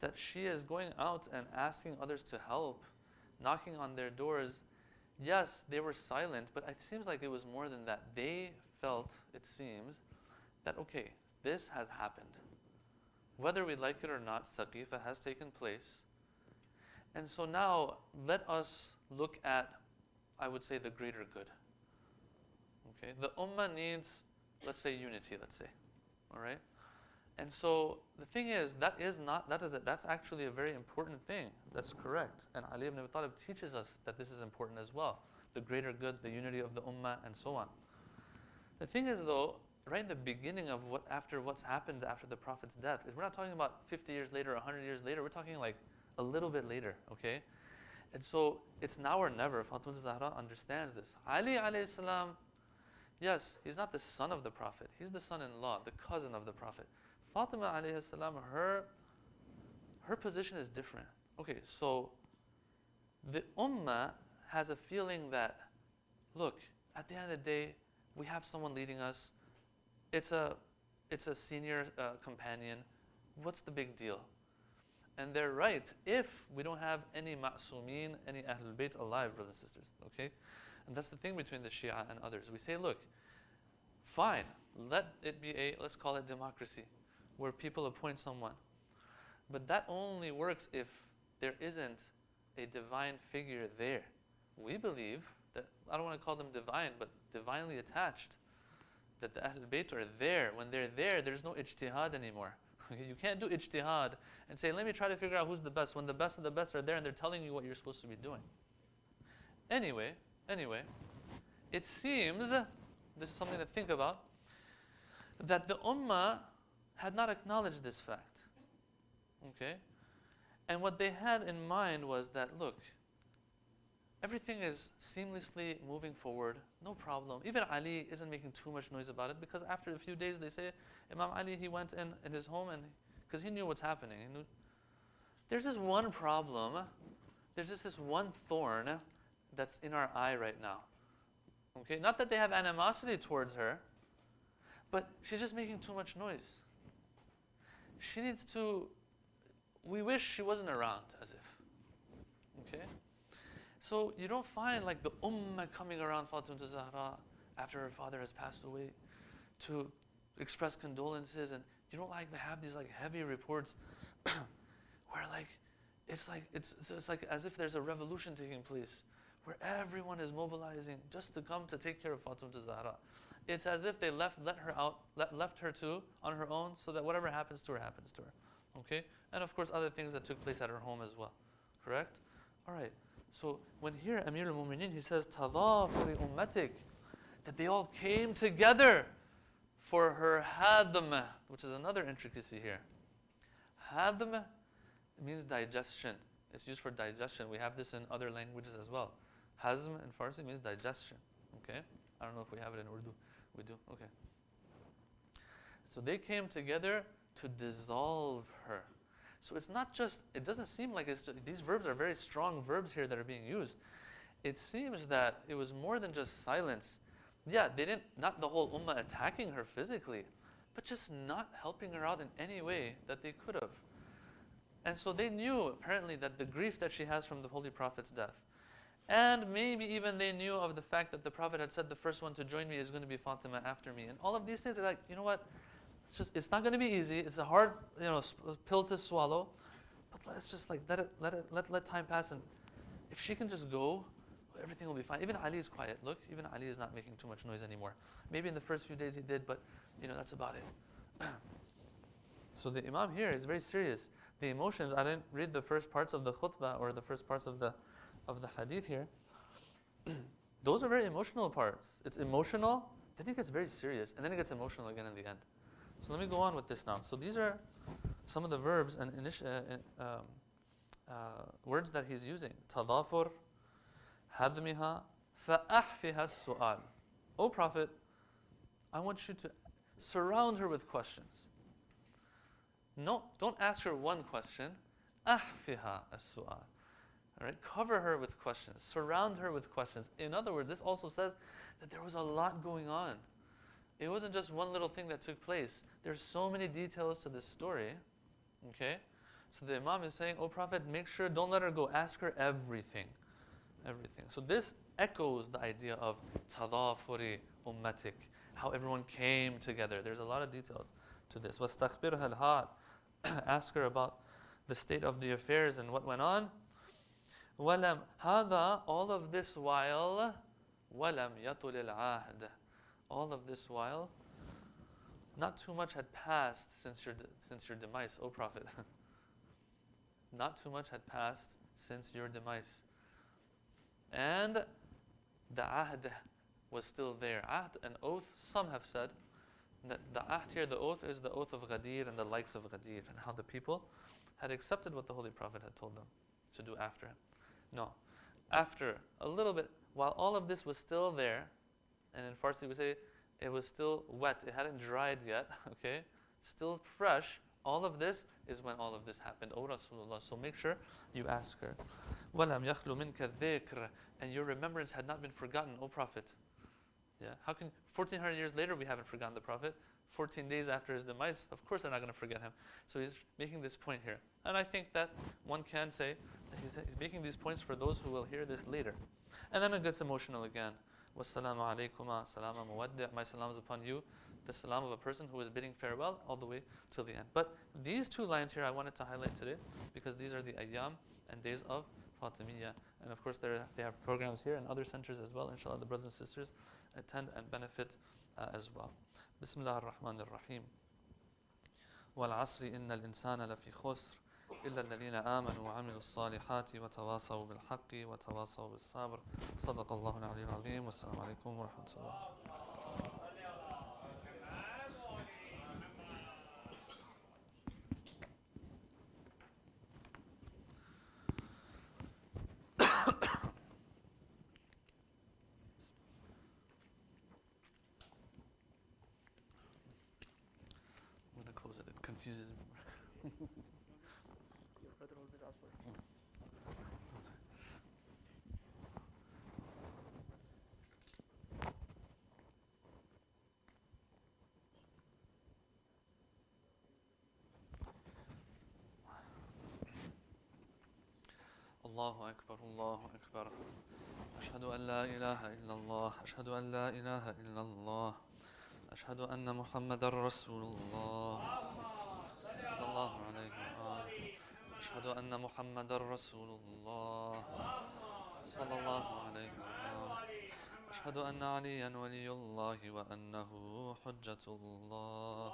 that she is going out and asking others to help, knocking on their doors. Yes, they were silent, but it seems like it was more than that. They felt, it seems, that okay, this has happened. Whether we like it or not, Saqifa has taken place. And so now, let us look at, I would say, the greater good. Okay, the ummah needs, let's say, unity, let's say, all right? And so the thing is, that's actually a very important thing. That's correct. And Ali ibn Abi Talib teaches us that this is important as well. The greater good, the unity of the ummah, and so on. The thing is, though, right in the beginning of what's happened after the Prophet's death, we're not talking about 50 years later, 100 years later. We're talking like a little bit later, okay? And so it's now or never. Fatima Zahra understands this. Ali alayhi salam, Yes, he's not the son of the Prophet. He's the son-in-law, the cousin of the Prophet. Fatima alayhi salam, her position is different. Okay, so the ummah has a feeling that, look, at the end of the day, we have someone leading us. It's a senior companion. What's the big deal? And they're right if we don't have any ma'soomeen, any Ahlul Bayt alive, brothers and sisters. Okay? And that's the thing between the Shia and others. We say, look, fine, let it be let's call it democracy, where people appoint someone. But that only works if there isn't a divine figure there. We believe that, I don't want to call them divine, but divinely attached, that the Ahlul Bayt are there. When they're there, there's no ijtihad anymore. You can't do ijtihad and say, let me try to figure out who's the best, when the best of the best are there and they're telling you what you're supposed to be doing. Anyway, it seems, this is something to think about, that the ummah had not acknowledged this fact. Okay? And what they had in mind was that, look, everything is seamlessly moving forward, no problem. Even Ali isn't making too much noise about it, because after a few days they say, Imam Ali, he went in his home, and because he knew what's happening. He knew, there's this one problem, there's just this one thorn that's in our eye right now. Okay, not that they have animosity towards her, but she's just making too much noise. She needs to, we wish she wasn't around, as if. Okay? So you don't find like the ummah coming around Fatima Zahra after her father has passed away to express condolences, and you don't like to have these like heavy reports where it's like as if there's a revolution taking place, where everyone is mobilizing just to come to take care of Fatima Zahra. It's as if they left her on her own, so that whatever happens to her happens to her. Okay? And of course other things that took place at her home as well. Correct? Alright. So when here Amir al-Mu'mineen, he says Tadafuri ummatik, that they all came together for her hadm, which is another intricacy here. Hadm means digestion. It's used for digestion. We have this in other languages as well. Hazm in Farsi means digestion. Okay? I don't know if we have it in Urdu. We do? Okay. So they came together to dissolve her. So it's not just, it doesn't seem like it's just, these verbs are very strong verbs here that are being used. It seems that it was more than just silence. Yeah, they didn't, not the whole ummah attacking her physically, but just not helping her out in any way that they could have. And so they knew, apparently, that the grief that she has from the Holy Prophet's death. And maybe even they knew of the fact that the Prophet had said the first one to join me is going to be Fatima after me. And all of these things are like, you know what? It's not going to be easy. It's a hard, pill to swallow. But let's just like let time pass, and if she can just go, everything will be fine. Even Ali is quiet. Look, even Ali is not making too much noise anymore. Maybe in the first few days he did, but that's about it. So the Imam here is very serious. The emotions, I didn't read the first parts of the khutbah or the first parts of the hadith here. Those are very emotional parts. It's emotional, then it gets very serious, and then it gets emotional again in the end. So let me go on with this now. So these are some of the verbs and words that he's using. Tadafur, hadmiha, fa'ahfiha as-su'al. O Prophet, I want you to surround her with questions. No, don't ask her one question. Ahfiha as-su'al. All right, cover her with questions. Surround her with questions. In other words, this also says that there was a lot going on. It wasn't just one little thing that took place. There's so many details to this story. Okay? So the Imam is saying, oh Prophet, make sure, don't let her go. Ask her everything. Everything. So this echoes the idea of tadafuri ummatik, how everyone came together. There's a lot of details to this. وَاسْتَخْبِرْهَا الْحَالِ. Ask her about the state of the affairs and what went on. وَلَمْ هَذَا, all of this while, وَلَمْ يَطُلِ الْعَهْدِ. All of this while, not too much had passed since your demise, O Prophet. Not too much had passed since your demise. And the ahd was still there. Ahd, an oath, some have said that the ahd here, the oath, is the oath of Ghadir and the likes of Ghadir, and how the people had accepted what the Holy Prophet had told them to do after him. No. After a little bit, while all of this was still there, And in Farsi we say it was still wet, it hadn't dried yet, okay? Still fresh. All of this is when all of this happened. O Rasulullah, so make sure you ask her. وَلَمْ يَخْلُ مِنْكَ الذِّكْرِ, and your remembrance had not been forgotten, O Prophet. Yeah, how can 1400 years later we haven't forgotten the Prophet? 14 days after his demise, of course they're not going to forget him. So he's making this point here. And I think that one can say that he's making these points for those who will hear this later. And then it gets emotional again. Wassalamu alaykuma, salama muwaddi', my salam is upon you, the salam of a person who is bidding farewell all the way till the end. But these two lines here I wanted to highlight today because these are the ayyam and days of Fatimiyya. And of course they have programs here and other centers as well. Inshallah, the brothers and sisters attend and benefit as well. Bismillah ar-Rahman ar-Rahim. وَالْعَصْرِ إِنَّ الْإِنسَانَ لَفِي خُسْرٍ إِلَّا الَّذِينَ آمَنُوا وَعَمِلُوا الصَّالِحَاتِ وَتَوَاصَوْا بِالْحَقِّ وَتَوَاصَوْا بِالصَّبْرِ صدق الله العلي العظيم والسلام عليكم ورحمة الله. I'm going to close it, it confuses me. Your brother always asks for it. الله أكبر الله أكبر أشهد أن لا إله إلا الله أشهد أن لا إله إلا الله أشهد أن محمد رسول الله صلى الله عليه وآله أشهد أن محمد رسول الله صلى الله عليه وآله أشهد أن عليا ولي الله وأنه حجة الله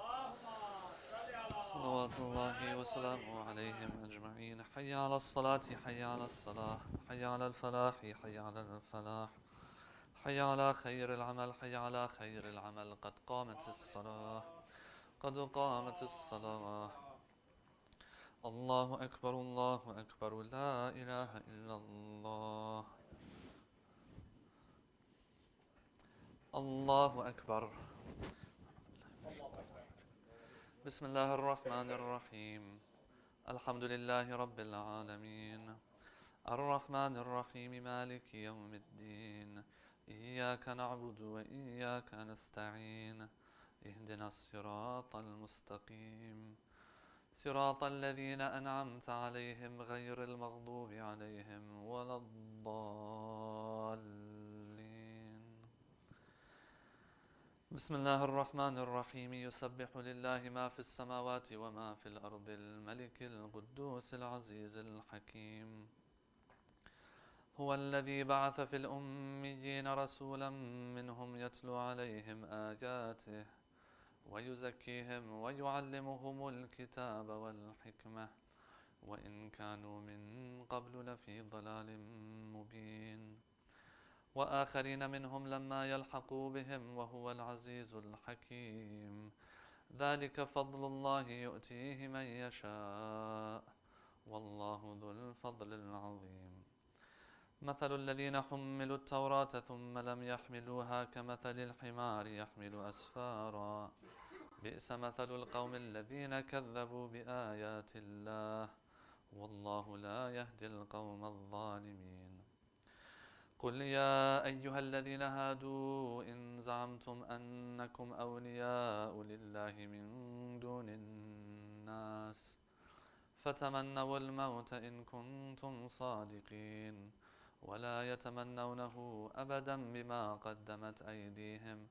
صلوات الله وسلامه عليهم أجمعين. حي على الصلاة حي على الصلاة حي على الفلاح حي على الفلاح حي على خير العمل حي على خير العمل قد قامت الصلاة قد قامت الصلاة. الله أكبر الله أكبر لا إله إلا الله. الله أكبر. بسم الله الرحمن الرحيم الحمد لله رب العالمين الرحمن الرحيم مالك يوم الدين إياك نعبد وإياك نستعين اهدنا الصراط المستقيم صراط الذين أنعمت عليهم غير المغضوب عليهم ولا الضالين. بسم الله الرحمن الرحيم يسبح لله ما في السماوات وما في الأرض الملك القدوس العزيز الحكيم. هو الذي بعث في الأميين رسولا منهم يتلو عليهم آياته ويزكيهم ويعلمهم الكتاب والحكمة وإن كانوا من قبل لفي ضلال مبين وآخرين منهم لما يلحقوا بهم وهو العزيز الحكيم. ذلك فضل الله يؤتيه من يشاء والله ذو الفضل العظيم. مثل الذين حملوا التوراة ثم لم يحملوها كمثل الحمار يحمل أسفارا بئس مثل القوم الذين كذبوا بآيات الله والله لا يهدي القوم الظالمين. قل يا أيها الذين هادوا إن زعمتم أنكم أولياء لله من دون الناس فتمنوا الموت إن كنتم صادقين ولا يتمنونه أبدا بما قدمت أيديهم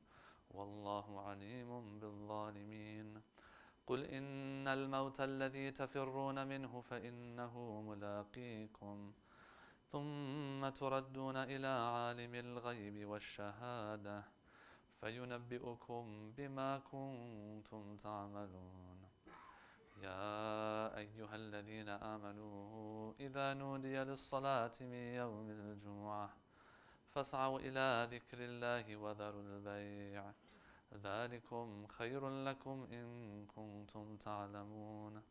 والله عليم بالظالمين. قل إن الموت الذي تفرون منه فإنه ملاقيكم ثم تردون إلى عالم الغيب والشهادة فينبئكم بما كنتم تعملون. يا أيها الذين آمنوا إذا نودي للصلاة من يوم الجمعة فاسعوا إلى ذكر الله وذروا البيع ذلكم خير لكم إن كنتم تعلمون.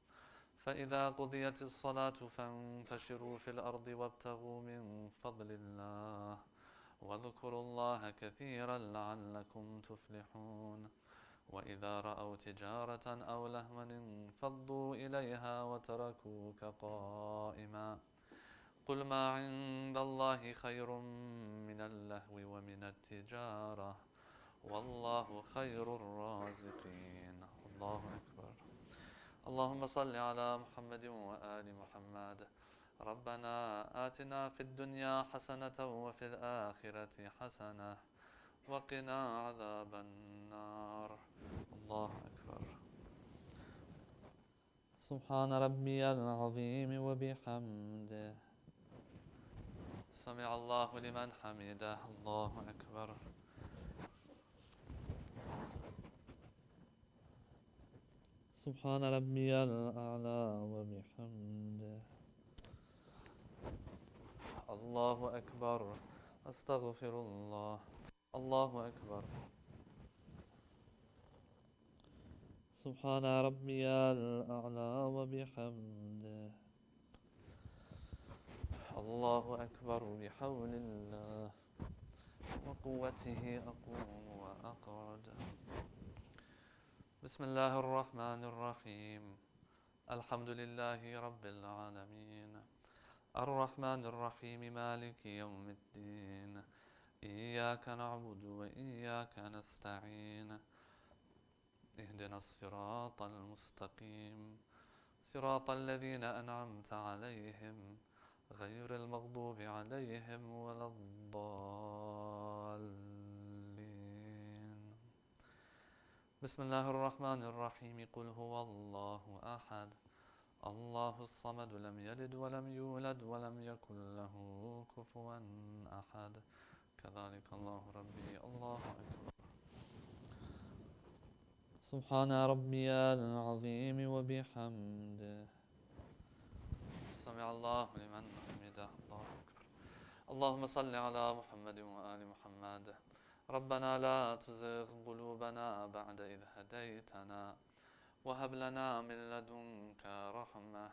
فإذا قضيت الصلاة فانتشروا في الأرض وابتغوا من فضل الله واذكروا الله كثيرا لعلكم تفلحون وإذا رأوا تجارة أو لهوا انفضوا إليها وتركوك قائما قل ما عند الله خير من اللهو ومن التجارة والله خير الرازقين. الله أكبر. اللهم صل على محمد وآل محمد. ربنا آتنا في الدنيا حسنة وفي الآخرة حسنة وقنا عذاب النار. الله أكبر. سبحان ربي العظيم وبحمده. سمع الله لمن حمده. الله أكبر. سبحان ربي الأعلى وبحمده. الله أكبر. أستغفر الله. الله أكبر. سبحان ربي الأعلى وبحمده. الله أكبر. بحول الله وقوته أقوم وأقعد. بسم الله الرحمن الرحيم. الحمد لله رب العالمين الرحمن الرحيم مالك يوم الدين إياك نعبد وإياك نستعين اهدنا الصراط المستقيم صراط الذين أنعمت عليهم غير المغضوب عليهم ولا الضالين. بسم الله الرحمن الرحيم. قل هو الله أحد الله الصمد لم يلد ولم يولد ولم يكن له كفوا أحد. كذلك الله ربي. الله أكبر. سبحان ربي العظيم وبحمده. سمع الله لمن حمده. الله أكبر. اللهم صل على محمد وآل محمد. ربنا لا تزغ قلوبنا بعد إذ هديتنا وهب لنا من لدنك رحمة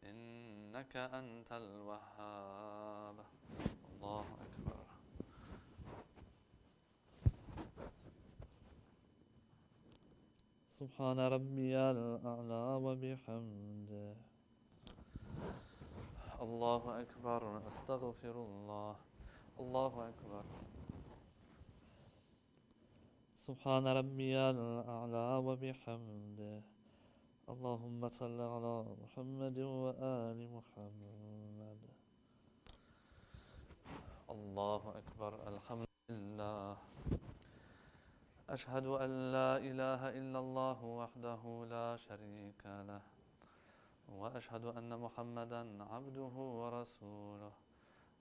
إنك أنت الوهاب. الله أكبر. سبحان ربي الأعلى وبحمده. الله أكبر. أستغفر الله. الله أكبر. سبحان ربي الأعلى وبحمده. اللهم صل على محمد وآل محمد. الله أكبر. الحمد لله. أشهد أن لا إله إلا الله وحده لا شريك له وأشهد أن محمدا عبده ورسوله.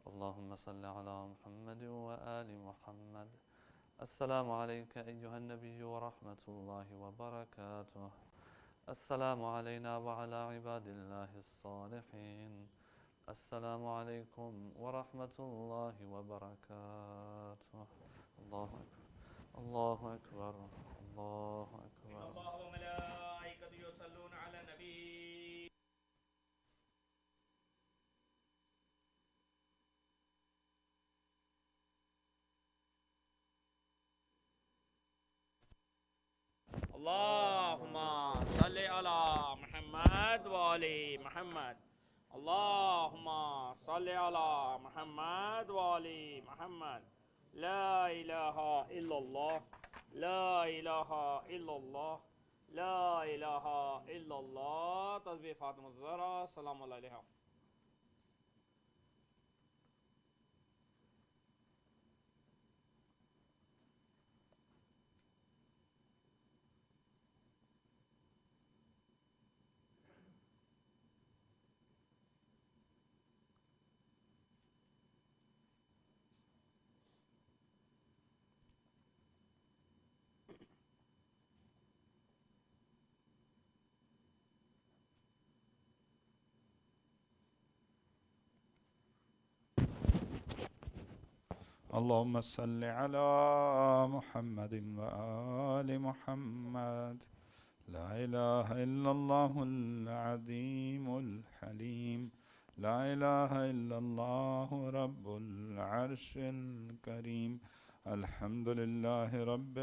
اللهم صل على محمد وآل محمد. السلام عليك أيها النبي ورحمة الله وبركاته. السلام علينا وعلى عباد الله الصالحين. السلام عليكم ورحمة الله وبركاته. الله أكبر. الله أكبر. الله أكبر. الله وملائكته يصلون على النبي. اللهم صل على محمد وآل محمد. اللهم صل على محمد وآل محمد. لا إله إلا الله. لا إله إلا الله. لا إله إلا الله. تسبيح فاطمة الزهراء سلام الله عليها. اللهم صل على محمد وآل محمد. لا إله إلا الله العظيم الحليم. لا إله إلا الله رب العرش الكريم. الحمد لله رب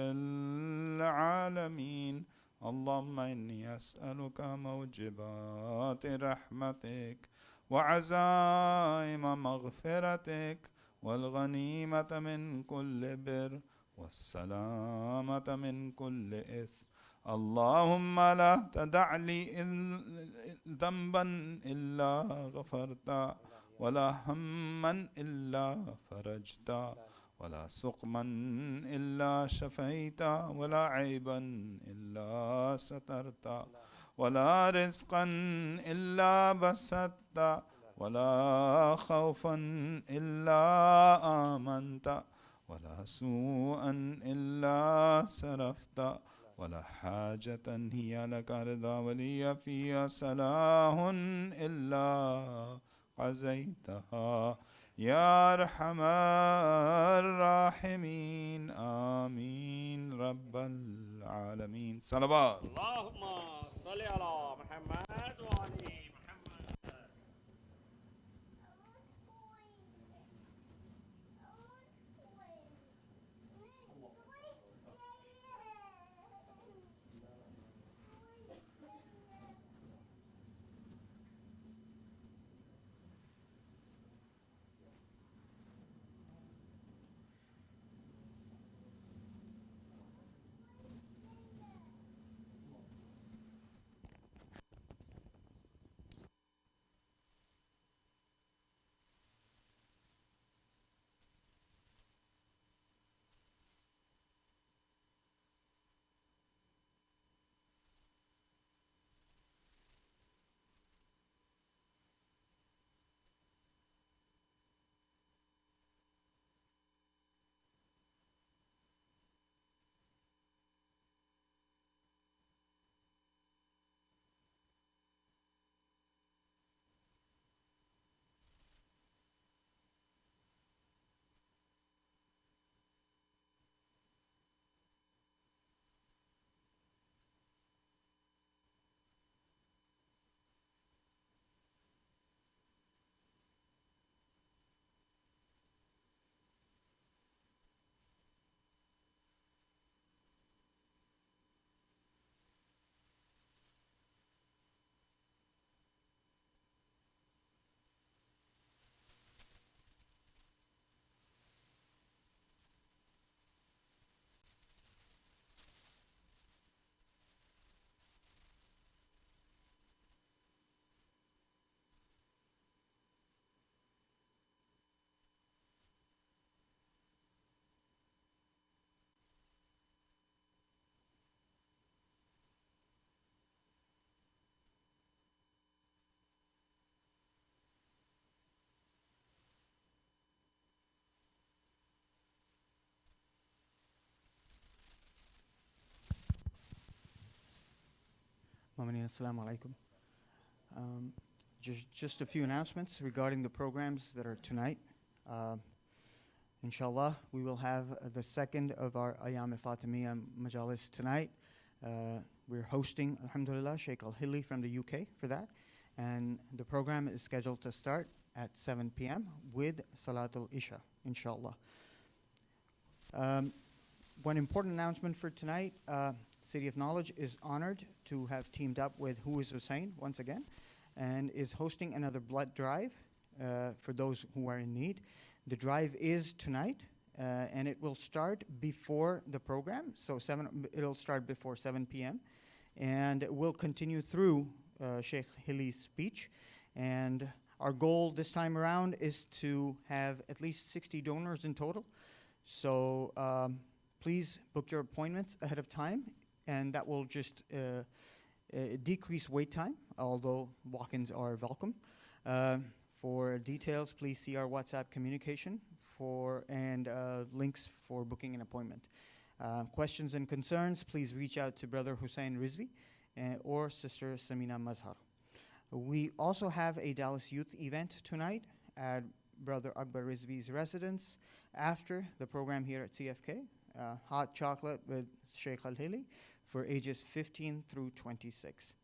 العالمين. اللهم إني أسألك موجبات رحمتك وعزائم مغفرتك والغنيمة من كل بر والسلامة من كل إثم. اللهم لا تدع لي ذنبا إلا غفرت ولا هما إلا فرجت ولا سقما إلا شفيت ولا عيبا إلا سترت ولا رزقا إلا بسطت ولا خوفا إلا آمنت ولا سوءا إلا صرفت ولا حاجة هي لك رضا ولي فيها صلاح إلا قضيتها يا أرحم الراحمين. آمين رب العالمين. صلوات. اللهم صل على محمد وعلي محمد. Assalamu alaikum. Just a few announcements regarding the programs that are tonight. Inshallah, we will have the second of our Ayam Fatimiyya Majalis tonight. We're hosting, alhamdulillah, Sheikh Al-Hilli from the UK for that. And the program is scheduled to start at 7 p.m. with Salaat al-Isha, inshallah. One important announcement for tonight, City of Knowledge is honored to have teamed up with Who is Hussein once again and is hosting another blood drive for those who are in need. The drive is tonight and it will start before the program, so it'll start before 7 p.m. and it will continue through Sheikh Hilli's speech. And our goal this time around is to have at least 60 donors in total. So please book your appointments ahead of time, and that will just decrease wait time, although walk-ins are welcome. For details, please see our WhatsApp communication and links for booking an appointment. Questions and concerns, please reach out to Brother Hussein Rizvi or Sister Samina Mazhar. We also have a Dallas Youth event tonight at Brother Akbar Rizvi's residence after the program here at CFK. Hot chocolate with Sheikh Al-Hilli for ages 15 through 26.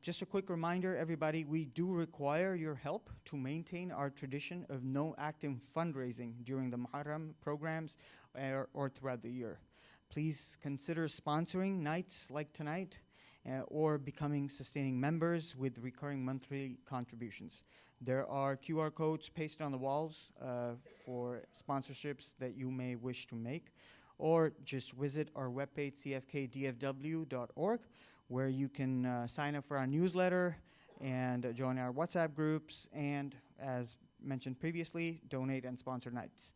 Just a quick reminder, everybody, we do require your help to maintain our tradition of no active fundraising during the Muharram programs or throughout the year. Please consider sponsoring nights like tonight or becoming sustaining members with recurring monthly contributions. There are QR codes pasted on the walls for sponsorships that you may wish to make, or just visit our webpage, cfkdfw.org, where you can sign up for our newsletter and join our WhatsApp groups, and as mentioned previously, donate and sponsor nights,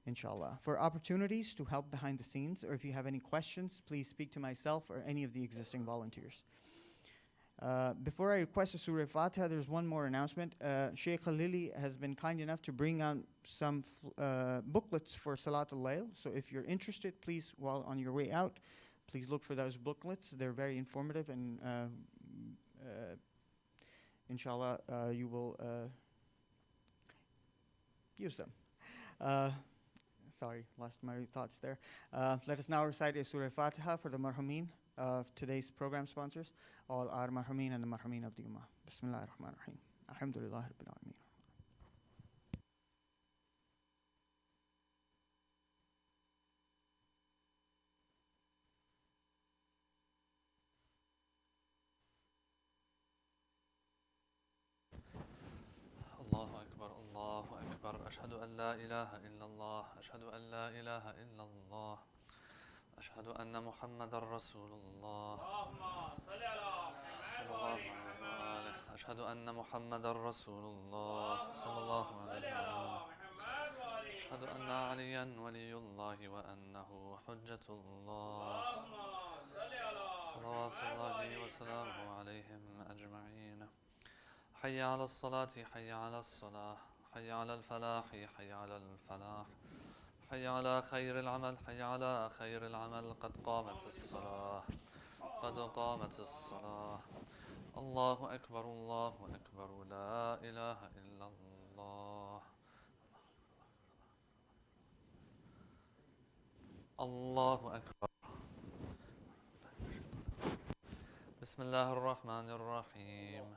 inshallah. For opportunities to help behind the scenes, or if you have any questions, please speak to myself or any of the existing volunteers. Before I request the Surah Fatiha, there's one more announcement. Sheikh Khalili has been kind enough to bring out some booklets for Salat al-Layl. So if you're interested, please, while on your way out, please look for those booklets. They're very informative, and inshallah, you will use them. Sorry, lost my thoughts there. Let us now recite a Surah Fatiha for the marhumin of today's program sponsors, all our marhumin and the marhumin of the Ummah. Bismillah ar-Rahman ar-Rahim. Alhamdulillah Rabbil Alameen. الله أكبر الله أكبر أشهد أن لا إله إلا الله أشهد أن لا إله إلا الله أشهد أن محمد رسول الله صلى الله عليه وآله أشهد أن محمد رسول الله صلى الله عليه وآله أشهد أن عليا ولي الله وأنه حجة الله صلوات الله وسلامه عليهم أجمعين حي على الصلاة حي على الصلاة حي على الفلاح حي على الفلاح حي على خير العمل حي على خير العمل قد قامت الصلاة قد قامت الصلاة الله أكبر الله أكبر لا إله إلا الله الله أكبر بسم الله الرحمن الرحيم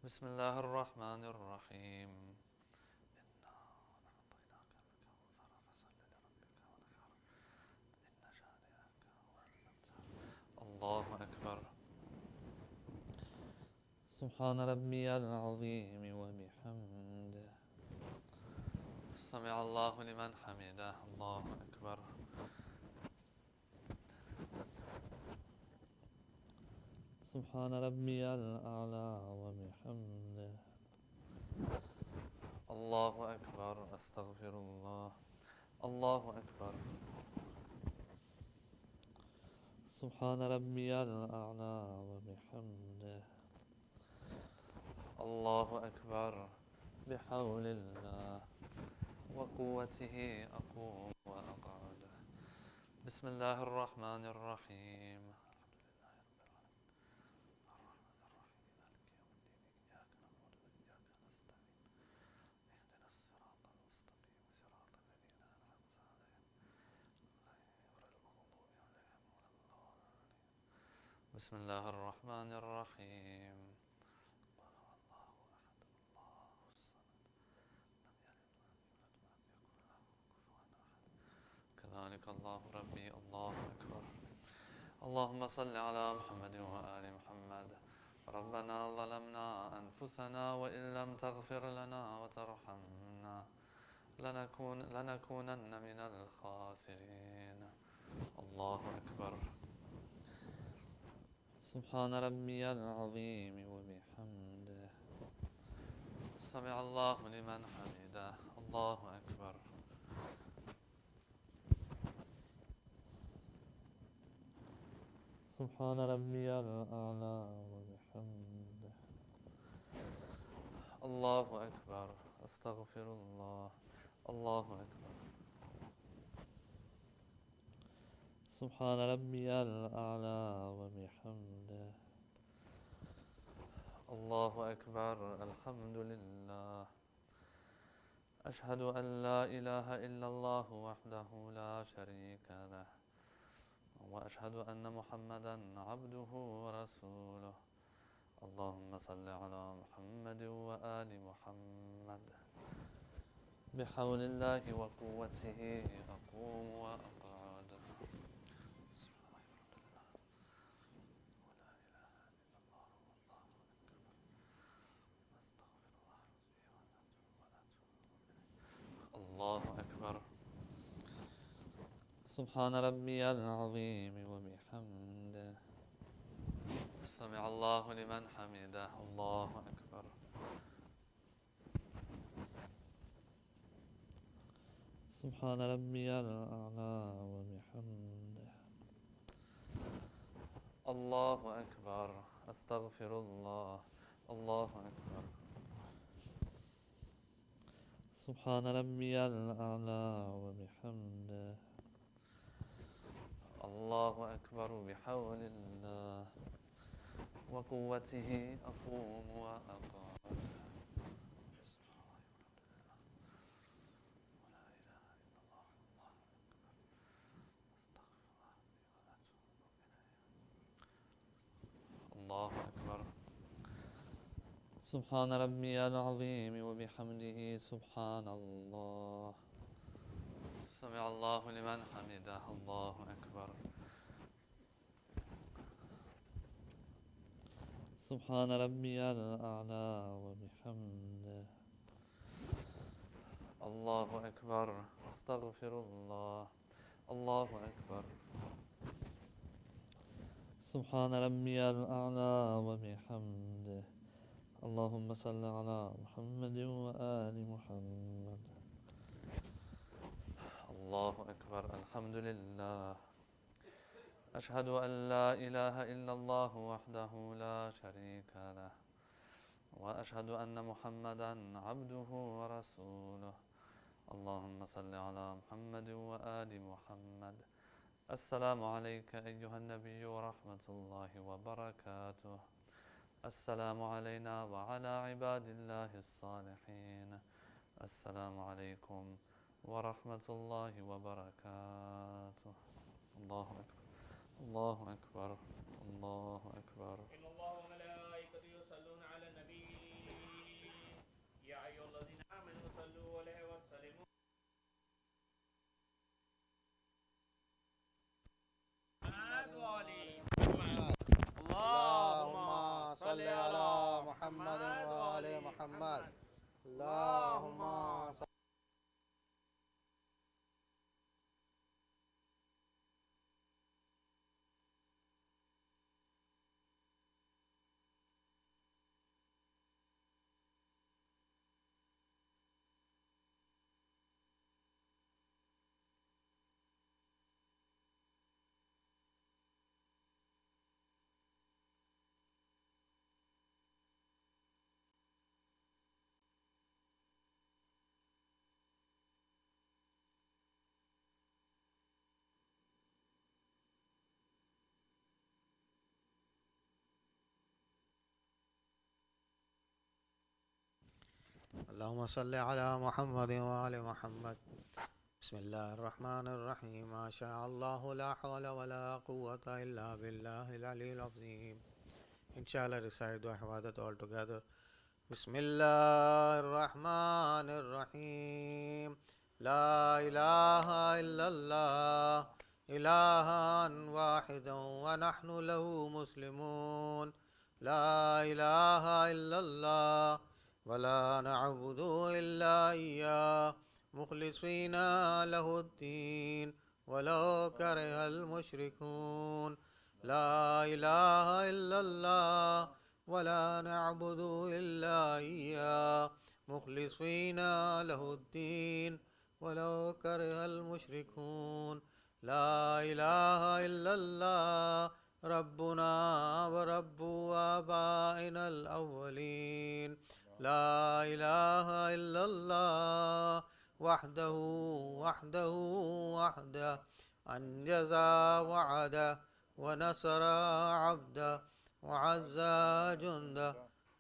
بسم الله الرحمن الرحيم الله أكبر سبحان ربي العظيم وبحمده سمع الله لمن حمده الله أكبر سبحان ربي الأعلى وبحمده الله أكبر أستغفر الله الله أكبر سبحان ربي الأعلى وبحمده الله أكبر بحول الله وقوته أقوم وأقعد بسم الله الرحمن الرحيم بسم الله الرحمن الرحيم كذلك الله ربي الله أكبر اللهم صل على محمد وآل محمد ربنا ظلمنا أنفسنا وإن لم تغفر لنا وترحمنا لنكونن من الخاسرين الله أكبر سبحان ربي العظيم وبحمده سمع الله لمن حمده الله أكبر سبحان ربي الأعلى وبحمده الله أكبر أستغفر الله الله أكبر سبحان ربي الأعلى وبحمده الله أكبر. الحمد لله. أشهد أن لا إله إلا الله وحده لا شريك له، وأشهد أن محمدا عبده ورسوله. اللهم صل على محمد وآل محمد. بحول الله وقوته أقوم وأقعد. الله أكبر. سبحان ربي العظيم وبحمده. سمع الله لمن حمده. الله أكبر. سبحان ربي الأعلى وبحمده. الله أكبر. أستغفر الله. الله أكبر. سبحان ربي الأعلى وبحمده. الله أكبر. بحول الله وقوته أقوم وأقعد. الله أكبر. سبحان ربي العظيم وبحمده. سبحان الله. سمع الله لمن حمده. الله أكبر. سبحان ربي الأعلى وبحمده. الله أكبر. أستغفر الله. الله أكبر. سبحان ربي الأعلى وبحمده. اللهم صل على محمد وآل محمد. الله أكبر. الحمد لله. أشهد أن لا إله إلا الله وحده لا شريك له، وأشهد أن محمدا عبده ورسوله. اللهم صل على محمد وآل محمد. السلام عليك أيها النبي ورحمة الله وبركاته. السلام علينا وعلى عباد الله الصالحين. السلام عليكم ورحمة الله وبركاته. الله أكبر. الله أكبر. الله أكبر. إن الله وملائكته يصلون على النبي يا أيها الذين آمنوا صلوا عليه وسلموا اللهم صل على محمد وآل محمد. اللهم صل اللهم صل على محمد وآل محمد. بسم الله الرحمن الرحيم. ما شاء الله لا حول ولا قوة إلا بالله العلي العظيم. Inshallah, recite dua ibadat all together. بسم الله الرحمن الرحيم. لا إله إلا الله إلها واحدا ونحن له مسلمون. لا إله إلا الله ولا نعبد إلا إياه مخلصين له الدين ولو كره المشركون. لا إله إلا الله ولا نعبد إلا إياه مخلصين له الدين ولو كره المشركون. لا إله إلا الله ربنا ورب آبائنا الأولين. لا إله إلا الله وحده وحده أنجز وعده ونصر عبده وعز جنده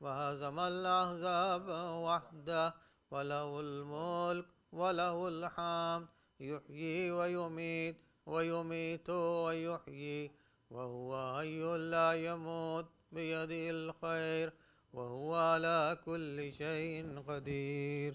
وهزم الأحزاب وحده وله الملك وله الحمد يحيي ويميت ويميت ويحيي وهو حي لا يموت بيده الخير وهو على كل شيء قدير.